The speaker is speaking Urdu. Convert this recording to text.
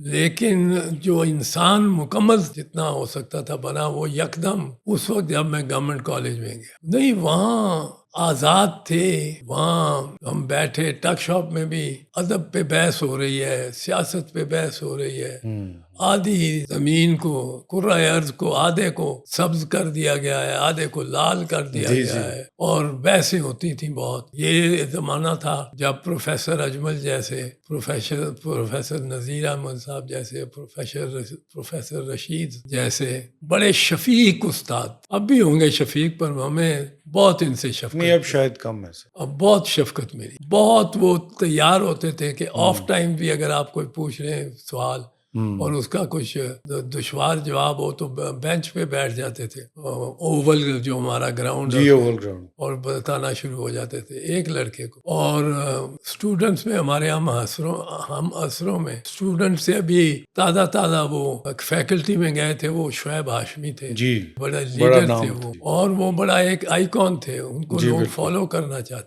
لیکن جو انسان مکمل جتنا ہو سکتا تھا بنا وہ یکدم اس وقت جب میں گورنمنٹ کالج میں گیا. نہیں وہاں آزاد تھے، وہاں ہم بیٹھے ٹک شاپ میں بھی ادب پہ بحث ہو رہی ہے، سیاست پہ بحث ہو رہی ہے. آدھی زمین کو کرۂ ارض کو آدھے کو سبز کر دیا گیا ہے، آدھے کو لال کر دیا گیا ہے، اور بحثیں ہوتی تھیں بہت. یہ زمانہ تھا جب پروفیسر اجمل جیسے، پروفیسر نذیر احمد صاحب جیسے، پروفیسر رشید جیسے بڑے شفیق استاد، اب بھی ہوں گے شفیق، پر ہمیں بہت ان سے شفقت، نہیں اب شاید کم ہے سر، اب بہت شفقت میری، بہت وہ تیار ہوتے تھے کہ آف ٹائم بھی اگر آپ کوئی پوچھ رہے ہیں سوال اور اس کا کچھ دشوار جواب ہو تو بینچ پہ بیٹھ جاتے تھے، اوول جو ہمارا گراؤنڈ ہے اوول گراؤنڈ، اور بتانا شروع ہو جاتے تھے ایک لڑکے کو. اور اسٹوڈنٹس میں ہمارے ہم عصروں میں اسٹوڈنٹ سے ابھی تازہ وہ فیکلٹی میں گئے تھے، وہ شعیب ہاشمی تھے، جی بڑا لیڈر تھے وہ، اور وہ بڑا ایک آئیکن تھے، ان کو لوگ فالو کرنا چاہتے